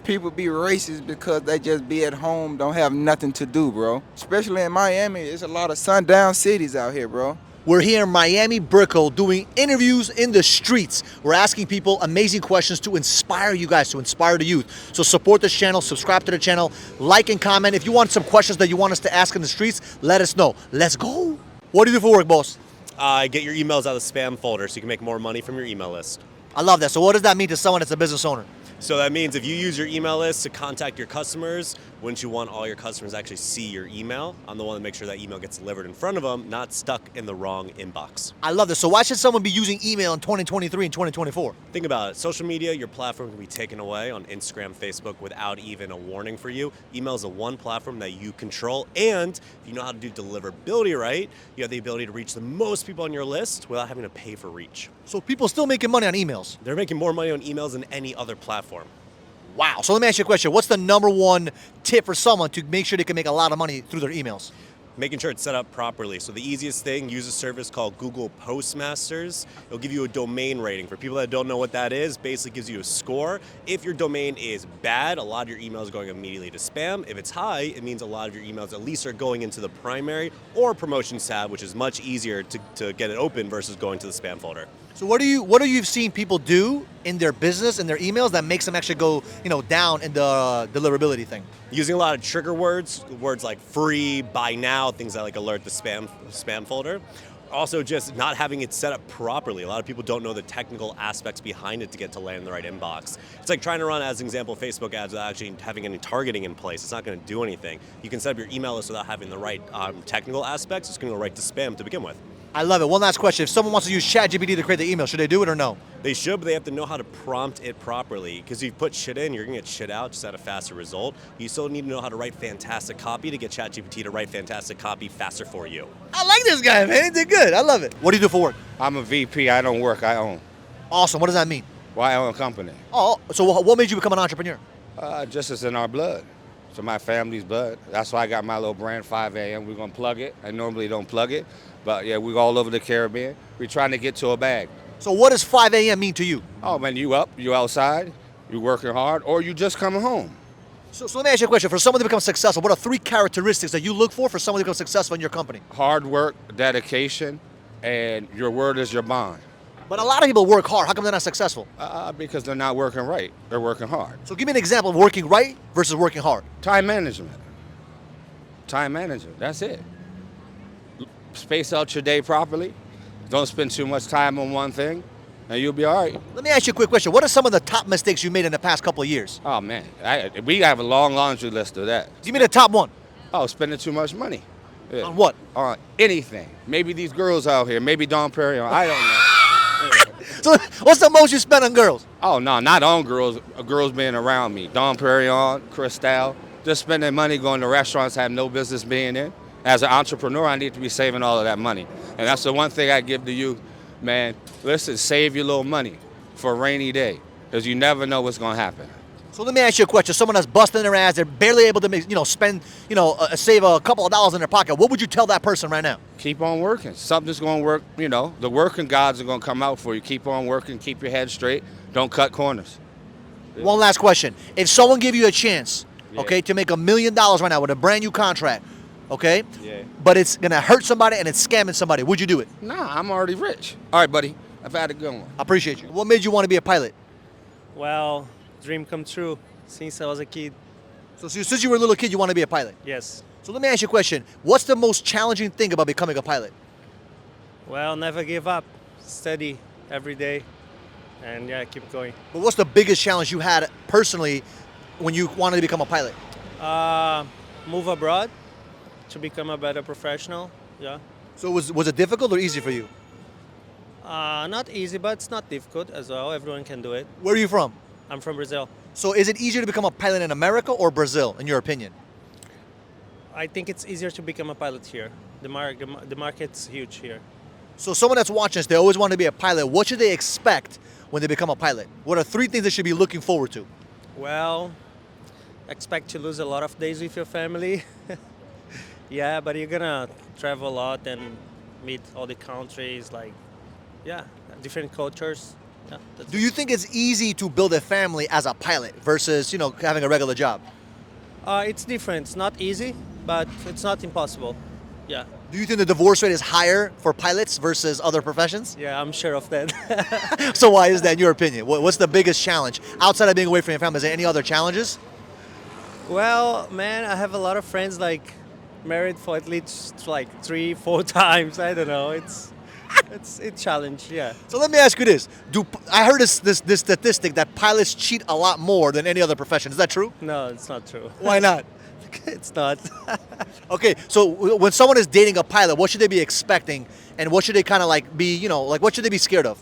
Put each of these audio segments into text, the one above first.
people be racist because they just be at home, don't have nothing to do, bro. Especially in Miami, it's a lot of sundown cities out here, bro. We're here in Miami, Brickell, doing interviews in the streets. We're asking people amazing questions to inspire you guys, to inspire the youth. So support this channel, subscribe to the channel, like and comment. If you want some questions that you want us to ask in the streets, let us know. Let's go. What do you do for work, boss? Get your emails out of the spam folder so you can make more money from your email list. I love that. So what does that mean to someone that's a business owner? So that means if you use your email list to contact your customers, wouldn't you want all your customers to actually see your email? I'm the one that makes sure that email gets delivered in front of them, not stuck in the wrong inbox. I love this. So why should someone be using email in 2023 and 2024? Think about it. Social media, your platform can be taken away on Instagram, Facebook without even a warning for you. Email is the one platform that you control, and if you know how to do deliverability right, you have the ability to reach the most people on your list without having to pay for reach. So people still making money on emails? They're making more money on emails than any other platform. Wow. So let me ask you a question. What's the number one tip for someone to make sure they can make a lot of money through their emails? Making sure it's set up properly. So the easiest thing, use a service called Google Postmasters. It'll give you a domain rating. For people that don't know what that is, basically gives you a score. If your domain is bad, a lot of your emails are going immediately to spam. If it's high, it means a lot of your emails at least are going into the primary or promotions tab, which is much easier to get it open versus going to the spam folder. So what do you've seen people do in their business and their emails that makes them actually go, down in the deliverability thing? Using a lot of trigger words like free, buy now, things that like alert the spam folder. Also just not having it set up properly. A lot of people don't know the technical aspects behind it to get to land in the right inbox. It's like trying to run, as an example, Facebook ads without actually having any targeting in place. It's not going to do anything. You can set up your email list without having the right technical aspects. It's going to go right to spam to begin with. I love it. One last question. If someone wants to use ChatGPT to create the email, should they do it or no? They should, but they have to know how to prompt it properly. Because if you put shit in, you're going to get shit out just at a faster result. You still need to know how to write fantastic copy to get ChatGPT to write fantastic copy faster for you. I like this guy, man. He did good. I love it. What do you do for work? I'm a VP. I don't work. I own. Awesome. What does that mean? Well, I own a company. Oh, so what made you become an entrepreneur? Just as in our blood. So my family's blood. That's why I got my little brand, 5 a.m. We're going to plug it. I normally don't plug it. But yeah, we're all over the Caribbean. We're trying to get to a bag. So what does 5 a.m. mean to you? Oh, man, you up, you outside, you working hard, or you just coming home. So let me ask you a question. For someone to become successful, what are 3 characteristics that you look for someone to become successful in your company? Hard work, dedication, and your word is your bond. But a lot of people work hard. How come they're not successful? Because they're not working right. They're working hard. So give me an example of working right versus working hard. Time management. Time management, that's it. Space out your day properly. Don't spend too much time on one thing, and you'll be all right. Let me ask you a quick question. What are some of the top mistakes you made in the past couple of years? Oh, man, we have a long laundry list of that. Give me the top one. Oh, spending too much money. Yeah. On what? On anything. Maybe these girls out here, maybe Dom Perignon, I don't know. So what's the most you spend on girls? Oh, no, not on girls, girls being around me. Dom Perignon, Cristal, just spending money going to restaurants I have no business being in. As an entrepreneur, I need to be saving all of that money. And that's the one thing I give to you, man. Listen, save your little money for a rainy day, because you never know what's going to happen. So let me ask you a question. Someone that's busting their ass, they're barely able to make, spend, save a couple of dollars in their pocket. What would you tell that person right now? Keep on working. Something's going to work. The working gods are going to come out for you. Keep on working. Keep your head straight. Don't cut corners. One last question. If someone gave you a chance, to make $1 million right now with a brand new contract, but it's going to hurt somebody and it's scamming somebody, would you do it? Nah, I'm already rich. All right, buddy. I've had a good one. I appreciate you. What made you want to be a pilot? Well, dream come true since I was a kid. So since you were a little kid, you want to be a pilot? Yes. So let me ask you a question. What's the most challenging thing about becoming a pilot? Well, never give up. Study every day and keep going. But what's the biggest challenge you had personally when you wanted to become a pilot? Move abroad to become a better professional. Yeah. So was it difficult or easy for you? Not easy, but it's not difficult as well. Everyone can do it. Where are you from? I'm from Brazil. So is it easier to become a pilot in America or Brazil, in your opinion? I think it's easier to become a pilot here. The market's huge here. So someone that's watching this, they always want to be a pilot. What should they expect when they become a pilot? What are 3 things they should be looking forward to? Well, expect to lose a lot of days with your family. Yeah, but you're gonna travel a lot and meet all the countries, different cultures. Yeah, that's Do you think it's easy to build a family as a pilot versus, having a regular job? It's different. It's not easy, but it's not impossible. Yeah, Do you think the divorce rate is higher for pilots versus other professions? yeah, I'm sure of that. So why is that in your opinion? What's the biggest challenge? Outside of being away from your family, is there any other challenges? Well, man, I have a lot of friends like married for at least like 3, 4 times. I don't know. It's a challenge. Yeah. So let me ask you this. I heard this statistic that pilots cheat a lot more than any other profession. Is that true? No, it's not true. Why not? It's not. Okay, so when someone is dating a pilot, what should they be expecting? And what should they kind of like be, what should they be scared of?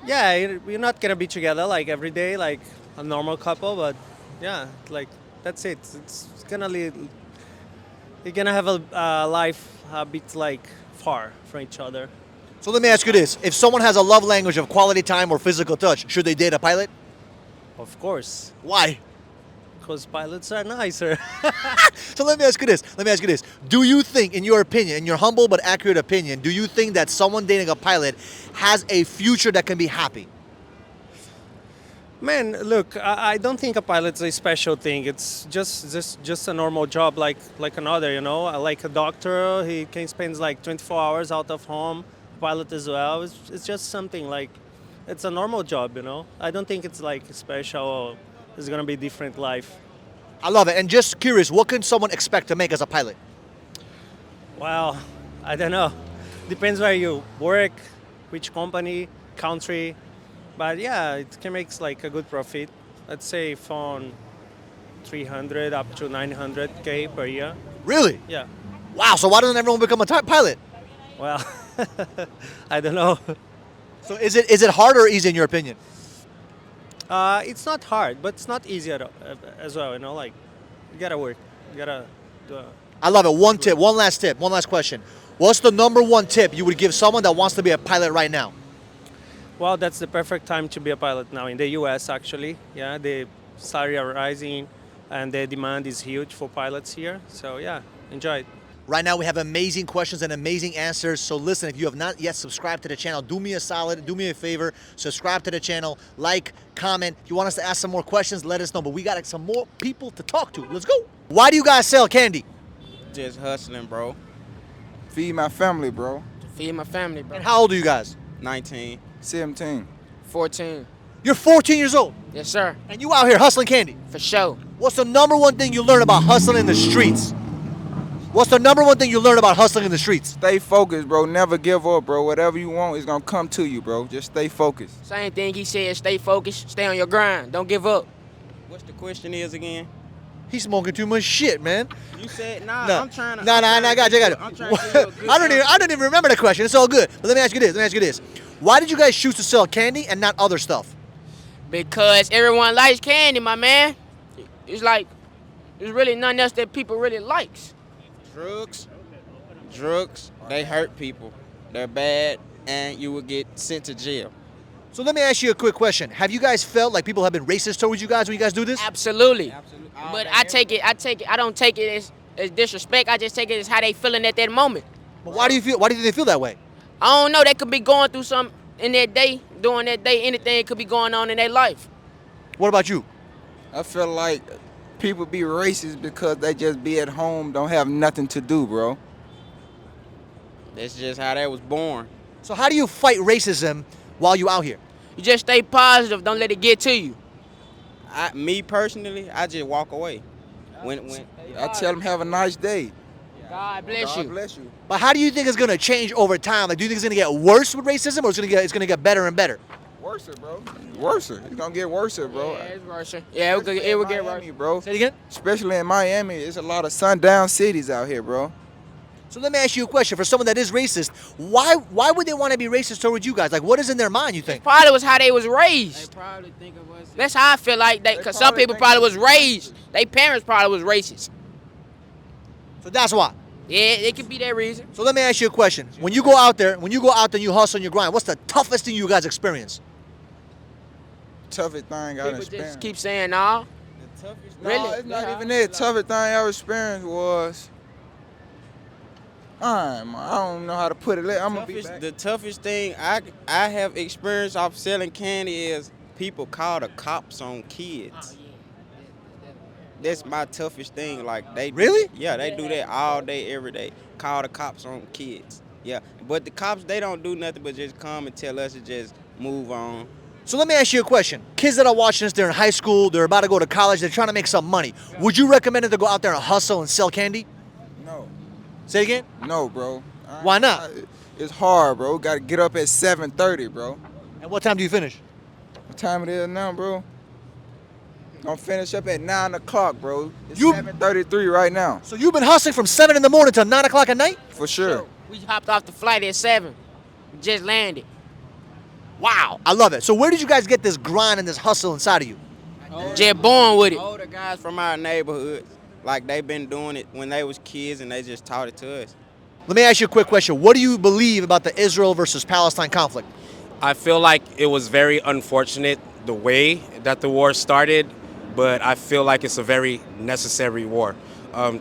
Yeah, you're not gonna be together like every day, like a normal couple, but yeah, like that's it. It's gonna you're gonna have a life a bit like far from each other. So let me ask you this. If someone has a love language of quality time or physical touch, should they date a pilot? Of course, Why? because pilots are nicer. So let me ask you this. Do you think, in your opinion, in your humble but accurate opinion, do you think that someone dating a pilot has a future that can be happy? Man, look, I don't think a pilot's a special thing. It's just a normal job like another, Like a doctor, he can spend like 24 hours out of home. Pilot as well. It's just something like, it's a normal job, I don't think it's like special or it's gonna be different life. I love it. And just curious, what can someone expect to make as a pilot? Well, I don't know. Depends where you work, which company, country. But yeah, it can make like a good profit. Let's say from 300 up to 900K per year. Really? Yeah. Wow, so why doesn't everyone become a pilot? Well, I don't know. So is it hard or easy in your opinion? It's not hard, but it's not easy as well. Like you gotta work, you gotta do. I love it. One last question. What's the number one tip you would give someone that wants to be a pilot right now? Well, that's the perfect time to be a pilot now in the U.S. Actually, yeah, the salary are rising, and the demand is huge for pilots here. So yeah, enjoy it. Right now we have amazing questions and amazing answers. So listen, if you have not yet subscribed to the channel, do me a solid, do me a favor, subscribe to the channel, like, comment. If you want us to ask some more questions, let us know. But we got some more people to talk to. Let's go. Why do you guys sell candy? Just hustling, bro. Feed my family, bro. Feed my family, bro. And how old are you guys? 19, 17. 14. You're 14 years old, Yes, sir. and you out here hustling candy. For sure. What's the number one thing you learn about hustling in the streets? What's the number one thing you learn about hustling in the streets? Stay focused, bro. Never give up, bro. Whatever you want is gonna come to you, bro. Just stay focused. Same thing he said, stay focused, stay on your grind, don't give up. What's the question is again? He's smoking too much shit, man. You said, nah, No. I'm trying to. No, I got you. I'm trying to give you a good I don't even remember the question. It's all good. But let me ask you this. Why did you guys choose to sell candy and not other stuff? Because everyone likes candy, my man. It's like, there's really nothing else that people really likes. Drugs, they hurt people. They're bad, and you will get sent to jail. So let me ask you a quick question. Have you guys felt like people have been racist towards you guys when you guys do this? Absolutely. Absolutely. But I take it, I don't take it as disrespect, I just take it as how they feeling at that moment. But why do you think they feel that way? I don't know, they could be going through something in their day, during that day, anything could be going on in their life. What about you? I feel like people be racist because they just be at home, don't have nothing to do, bro. That's just how they was born. So how do you fight racism while you out here? You just stay positive, don't let it get to you. Me personally, I just walk away. When I tell them have a nice day. God bless God you. bless you. But how do you think it's gonna change over time? Like, do you think it's gonna get worse with racism, or it's gonna get better and better? Worse, bro. Worse. It's gonna get worse, bro. Yeah, it's worse. Yeah, it will get worse. Miami, bro. Say it again. Especially in Miami, it's a lot of sundown cities out here, bro. So let me ask you a question. For someone that is racist, why would they want to be racist towards you guys? Like, what is in their mind, you think? Probably was how they was raised. probably think of us. That's how I feel like that, because some probably people think probably we was raised. Their parents probably was racist. So that's why. Yeah, it could be that reason. So let me ask you a question. When you go out there and you hustle and you grind, what's the toughest thing you guys experience? Toughest thing I People experienced. just keep saying, nah. The toughest No, Really? it's not even that. Toughest thing I ever experienced was I don't know how to put it. I'm gonna be Toughest, back. the toughest thing I have experienced off selling candy is people call the cops on kids. That's my toughest thing. Like they Really? Yeah, they do that all day, every day. Call the cops on kids. Yeah, but the cops they don't do nothing but just come and tell us to just move on. So let me ask you a question. Kids that are watching this, they're in high school, they're about to go to college, they're trying to make some money. Would you recommend them to go out there and hustle and sell candy? No, Say it again? no, bro. Why not? It's hard, bro. Got to get up at 7:30, bro. And what time do you finish? What time it is now, bro? Gonna finish up at 9 o'clock, bro. It's You- 7:33 right now, So you've been hustling from 7 in the morning till 9 o'clock at night? for sure. We hopped off the flight at 7. Just landed. Wow. I love it. So where did you guys get this grind and this hustle inside of you? Just born with it. Older guys from our neighborhood, like they've been doing it when they was kids and they just taught it to us. Let me ask you a quick question. What do you believe about the Israel versus Palestine conflict? I feel like it was very unfortunate the way that the war started, but I feel like it's a very necessary war.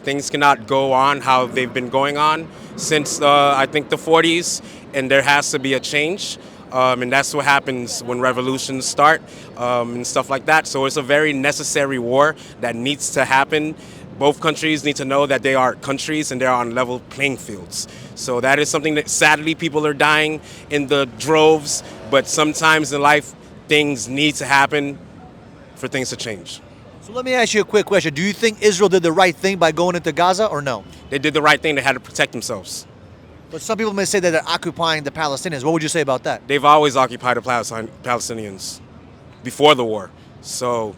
Things cannot go on how they've been going on since I think the 40s, and there has to be a change. And that's what happens when revolutions start and stuff like that. So it's a very necessary war that needs to happen. Both countries need to know that they are countries and they're on level playing fields. So that is something that sadly people are dying in the droves, but sometimes in life things need to happen for things to change. So let me ask you a quick question. Do you think Israel did the right thing by going into Gaza or no? They did the right thing, they had to protect themselves. But some people may say that they're occupying the Palestinians. What would you say about that? They've always occupied the Palestinians before the war. So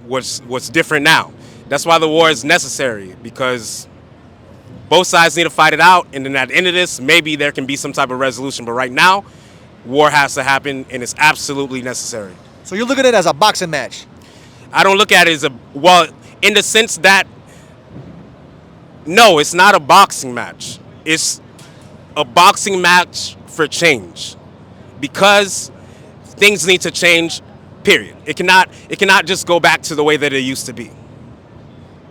what's different now? That's why the war is necessary, because both sides need to fight it out, and then at the end of this, maybe there can be some type of resolution. But right now, war has to happen, and it's absolutely necessary. So you look at it as a boxing match. I don't look at it as in the sense that, no, it's not a boxing match. It's a boxing match for change, because things need to change, period. It cannot just go back to the way that it used to be.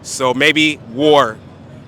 So maybe war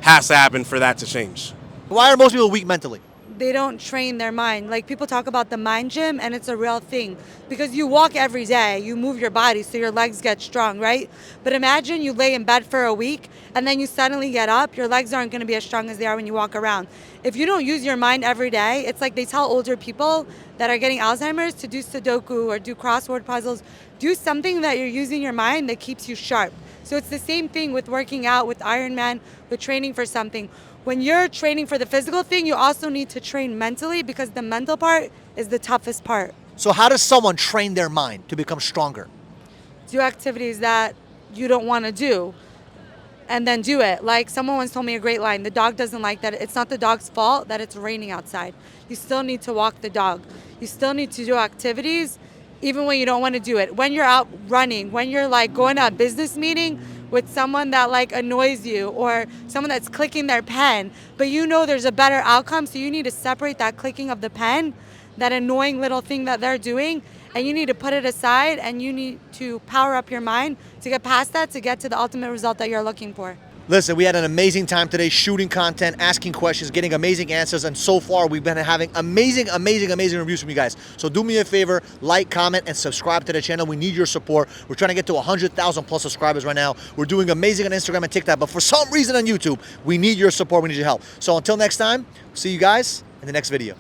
has to happen for that to change. Why are most people weak mentally? They don't train their mind. Like people talk about the mind gym, and it's a real thing because you walk every day, you move your body so your legs get strong, right? But imagine you lay in bed for a week and then you suddenly get up, your legs aren't going to be as strong as they are when you walk around. If you don't use your mind every day, it's like they tell older people that are getting Alzheimer's to do Sudoku or do crossword puzzles. Do something that you're using your mind that keeps you sharp. So it's the same thing with working out, with Ironman, with training for something. When you're training for the physical thing, you also need to train mentally because the mental part is the toughest part. So how does someone train their mind to become stronger? Do activities that you don't want to do and then do it. Like someone once told me a great line, the dog doesn't like that. It's not the dog's fault that it's raining outside. You still need to walk the dog. You still need to do activities even when you don't want to do it. When you're out running, when you're like going to a business meeting with someone that like annoys you or someone that's clicking their pen, but you know there's a better outcome, so you need to separate that clicking of the pen, that annoying little thing that they're doing, and you need to put it aside and you need to power up your mind to get past that, to get to the ultimate result that you're looking for. Listen, we had an amazing time today shooting content, asking questions, getting amazing answers, and so far we've been having amazing reviews from you guys. So do me a favor, like, comment, and subscribe to the channel. We need your support. We're trying to get to 100,000 plus subscribers right now. We're doing amazing on Instagram and TikTok, but for some reason on YouTube, we need your support, we need your help. So until next time, see you guys in the next video.